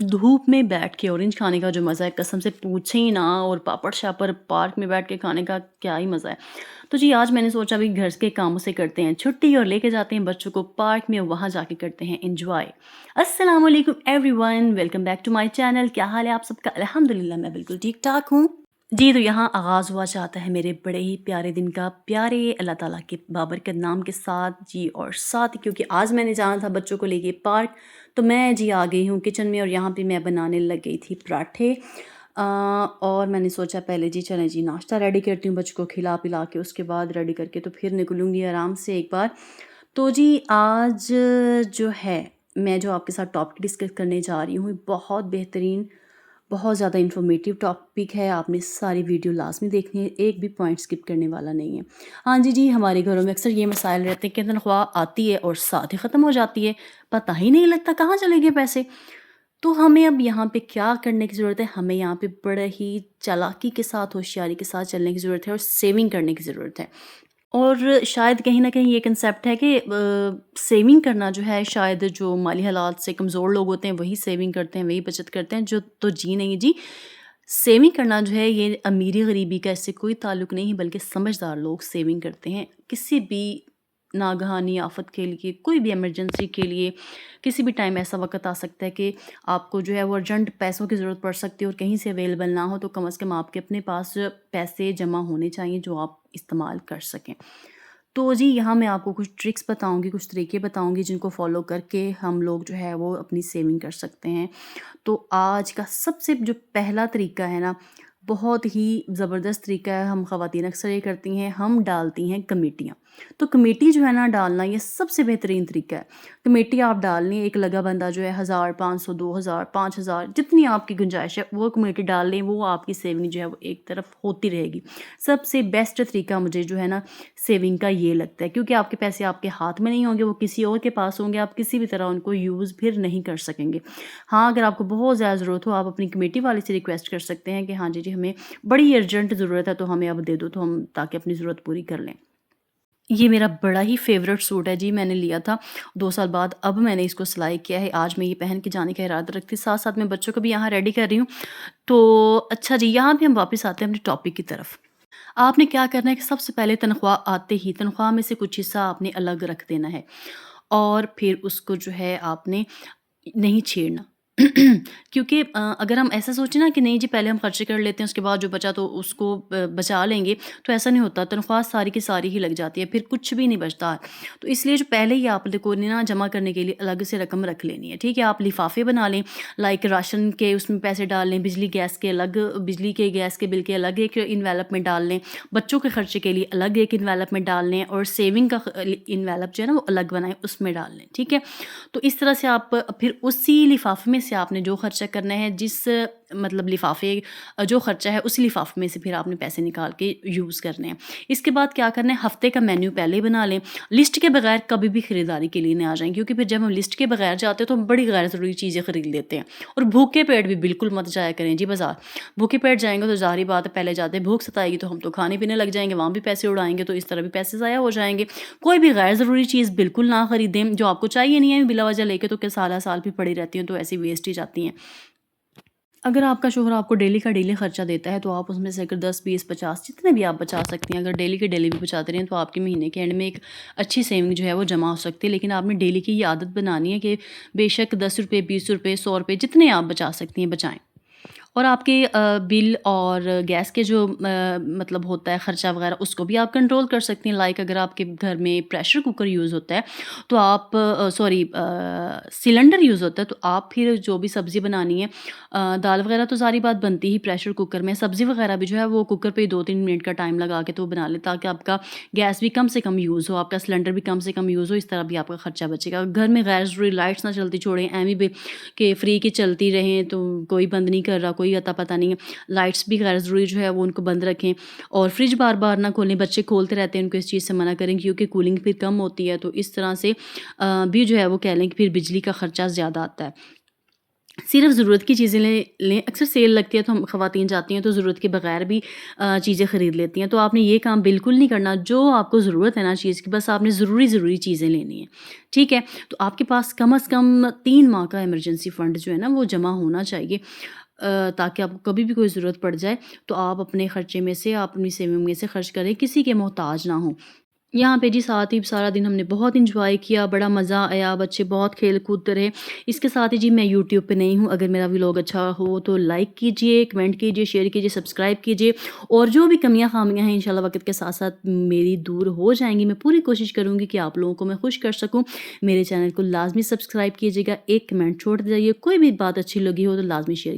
धूप में बैठ के ऑरेंज खाने का जो मज़ा है कसम से पूछें ही ना, और पापड़ शापड़ पार्क में बैठ के खाने का क्या ही मज़ा है। तो जी आज मैंने सोचा अभी घर के कामों से करते हैं छुट्टी और लेके जाते हैं बच्चों को पार्क में, वहाँ जाके करते हैं एंजॉय। अस्सलाम वालेकुम everyone, welcome back to my channel. क्या हाल है आप सबका? अल्हम्दुलिल्लाह मैं बिल्कुल ठीक ठाक हूँ। जी, तो यहाँ आगाज़ हुआ चाहता है मेरे बड़े ही प्यारे दिन का, प्यारे अल्लाह ताला के बाबरकत नाम के साथ जी। और साथ ही क्योंकि आज मैंने जाना था बच्चों को लेके पार्क, तो मैं जी आ गई हूँ किचन में और यहाँ पे मैं बनाने लग गई थी पराठे। और मैंने सोचा पहले जी चलें जी नाश्ता रेडी करती हूँ, बच्चों को खिला पिला के उसके बाद रेडी करके तो फिर निकलूँगी आराम से एक बार। तो जी आज जो है मैं जो आपके साथ टॉपिक डिस्कस करने जा रही हूँ बहुत बेहतरीन, बहुत ज़्यादा इन्फॉर्मेटिव टॉपिक है। आपने सारी वीडियो लाज़मी देखनी है, एक भी पॉइंट स्किप करने वाला नहीं है। हाँ जी, हमारे घरों में अक्सर ये मसाइल रहते हैं कि तनख्वाह आती है और साथ ही ख़त्म हो जाती है, पता ही नहीं लगता कहाँ चले गए पैसे। तो हमें अब यहाँ पे क्या करने की ज़रूरत है? हमें यहाँ पे बड़े ही चालाकी के साथ, होशियारी के साथ चलने की ज़रूरत है और सेविंग करने की ज़रूरत है। और शायद कहीं न कहीं ये कंसेप्ट है कि सेविंग करना जो है, शायद जो माली हालात से कमज़ोर लोग होते हैं वही सेविंग करते हैं, वही बचत करते हैं, जो तो जी नहीं जी। सेविंग करना जो है ये अमीरी-गरीबी का इससे कोई ताल्लुक नहीं है, बल्कि समझदार लोग सेविंग करते हैं। किसी भी नागहानी आफ़त के लिए, कोई भी इमरजेंसी के लिए, किसी भी टाइम ऐसा वक़्त आ सकता है कि आपको जो है वो अर्जेंट पैसों की ज़रूरत पड़ सकती है और कहीं से अवेलेबल ना हो, तो कम से कम आपके अपने पास पैसे जमा होने चाहिए जो आप इस्तेमाल कर सकें। तो जी यहाँ मैं आपको कुछ ट्रिक्स बताऊँगी, कुछ तरीके बताऊँगी जिनको फ़ॉलो करके हम लोग जो है वो अपनी सेविंग कर सकते हैं। तो आज का सबसे जो पहला तरीका है ना, बहुत ही ज़बरदस्त तरीका है। हम ख़वातीन अक्सर ये करती हैं, हम डालती हैं कमेटियाँ। तो कमेटी जो है ना डालना, ये सबसे बेहतरीन तरीका है। कमेटी आप डाल लें, एक लगा बंदा जो है 1000, 500, 2000, 5000 जितनी आपकी गुंजाइश है वो कमेटी डाल लें, वो आपकी सेविंग जो है वो एक तरफ होती रहेगी। सबसे बेस्ट तरीका मुझे जो है ना सेविंग का ये लगता है, क्योंकि आपके पैसे आपके हाथ में नहीं होंगे, वो किसी और के पास होंगे, आप किसी भी तरह उनको यूज़ फिर नहीं कर सकेंगे। हाँ, अगर आपको बहुत ज़्यादा ज़रूरत हो, आप अपनी कमेटी वाले से रिक्वेस्ट कर सकते हैं कि हाँ जी, हमें बड़ी अर्जेंट ज़रूरत है तो हमें अब दे दो, तो हम ताकि अपनी ज़रूरत पूरी कर लें। ये मेरा बड़ा ही फ़ेवरेट सूट है जी, मैंने लिया था 2 साल बाद, अब मैंने इसको सिलाई किया है। आज मैं ये पहन के जाने का इरादा रखती, साथ-साथ मैं बच्चों को भी यहाँ रेडी कर रही हूँ। तो अच्छा जी, यहाँ भी हम वापस आते हैं अपने टॉपिक की तरफ। आपने क्या करना है कि सबसे पहले तनख्वाह आते ही तनख्वाह में से कुछ हिस्सा आपने अलग रख देना है और फिर उसको जो है आपने नहीं छेड़ना। क्योंकि अगर हम ऐसा सोचें ना कि नहीं जी पहले हम खर्चे कर लेते हैं उसके बाद जो बचा तो उसको बचा लेंगे, तो ऐसा नहीं होता। तनख्वाह सारी की सारी ही लग जाती है, फिर कुछ भी नहीं बचता है। तो इसलिए जो पहले ही आपने को ना जमा करने के लिए अलग से रकम रख लेनी है, ठीक है? आप लिफाफे बना लें, लाइक राशन के उसमें पैसे डाल लें, बिजली गैस के अलग, बिजली के गैस के बिल के अलग एक इन्वेलप में डाल लें, बच्चों के खर्चे के लिए अलग एक इन्वेलप में डाल लें और सेविंग का इन्वेलप जो है ना वो अलग बनाएं, उसमें डाल लें, ठीक है? तो इस तरह से आप फिर उसी लिफाफे में से आपने जो खर्चा करना है, जिस मतलब लिफाफे जो खर्चा है उसी लिफाफे में से फिर आपने पैसे निकाल के यूज़ करने हैं। इसके बाद क्या करना है, हफ्ते का मेन्यू पहले ही बना लें। लिस्ट के बगैर कभी भी खरीदारी के लिए नहीं आ जाएं, क्योंकि फिर जब हम लिस्ट के बगैर जाते हैं तो हम बड़ी गैर ज़रूरी चीज़ें खरीद लेते हैं। और भूखे पेट भी बिल्कुल मत जाया करें जी बाज़ार। भूखे पेट जाएंगे तो ज़ाहिर बात है, पहले जाते भूख सताएगी तो हम तो खाने पीने लग जाएंगे, वहाँ भी पैसे उड़ाएंगे, तो इस तरह भी पैसे ज़ाया हो जाएंगे। कोई भी गैर ज़रूरी चीज़ बिल्कुल ना खरीदें, जो आपको चाहिए नहीं है बिला वजह लेके तो क्या साला साल भी पड़ी रहती हैं, तो ऐसी वेस्ट ही जाती हैं। अगर आपका शोहर आपको डेली का डेली खर्चा देता है तो आप उसमें से अगर 10, 20, 50 जितने भी आप बचा सकती हैं, अगर डेली के डेली भी बचाते रहें तो आपके महीने के एंड में एक अच्छी सेविंग जो है वो जमा हो सकती है। लेकिन आपने डेली की ये आदत बनानी है कि बेशक 10 रुपये, 20 रुपये, 100 रुपये जितने आप बचा सकती हैं बचाएँ। और आपके बिल और गैस के जो मतलब होता है खर्चा वगैरह, उसको भी आप कंट्रोल कर सकती हैं। लाइक अगर आपके घर में प्रेशर कुकर यूज़ होता है तो आप सॉरी सिलेंडर यूज़ होता है तो आप फिर जो भी सब्ज़ी बनानी है, दाल वगैरह तो सारी बात बनती ही प्रेशर कुकर में, सब्ज़ी वगैरह भी जो है वो कुकर पे 2-3 मिनट का टाइम लगा के तो बना लें, ताकि आपका गैस भी कम से कम यूज़ हो, आपका सिलेंडर भी कम से कम यूज़ हो, इस तरह भी आपका खर्चा बचेगा। घर में गैर ज़रूरी लाइट्स ना चलती छोड़ें, एमी भी कि फ्री की चलती रहें तो कोई बंद नहीं कर रहा, कोई अता पता नहीं है। लाइट्स भी गैर ज़रूरी जो है वो उनको बंद रखें और फ्रिज बार-बार ना खोलें, बच्चे खोलते रहते हैं, उनको इस चीज़ से मना करें क्योंकि कूलिंग फिर कम होती है। तो इस तरह से भी जो है वो कह लें कि फिर बिजली का खर्चा ज़्यादा आता है। صرف ضرورت کی چیزیں لیں اکثر سیل لگتی ہے تو ہم خواتین جاتی ہیں تو ضرورت کے بغیر بھی چیزیں خرید لیتی ہیں، تو آپ نے یہ کام بالکل نہیں کرنا، جو آپ کو ضرورت ہے نا چیز کی بس آپ نے ضروری چیزیں لینی ہیں، ٹھیک ہے؟ تو آپ کے پاس کم از کم 3 ماہ کا ایمرجنسی فنڈ جو ہے نا وہ جمع ہونا چاہیے، تاکہ آپ کو کبھی بھی کوئی ضرورت پڑ جائے تو آپ اپنے خرچے میں سے، آپ اپنی سیونگ میں سے خرچ کریں، کسی کے محتاج نہ ہوں۔ یہاں پہ جی ساتھ ہی سارا دن ہم نے بہت انجوائے کیا، بڑا مزہ آیا، بچے بہت کھیل کودتے رہے۔ اس کے ساتھ ہی جی میں یوٹیوب پہ نہیں ہوں، اگر میرا ولاگ اچھا ہو تو لائک کیجئے، کمنٹ کیجئے، شیئر کیجئے، سبسکرائب کیجئے، اور جو بھی کمیاں خامیاں ہیں انشاءاللہ وقت کے ساتھ ساتھ میری دور ہو جائیں گی۔ میں پوری کوشش کروں گی کہ آپ لوگوں کو میں خوش کر سکوں۔ میرے چینل کو لازمی سبسکرائب کیجئے گا، ایک کمنٹ چھوڑ جائیے، کوئی بھی بات اچھی لگی ہو تو لازمی شیئر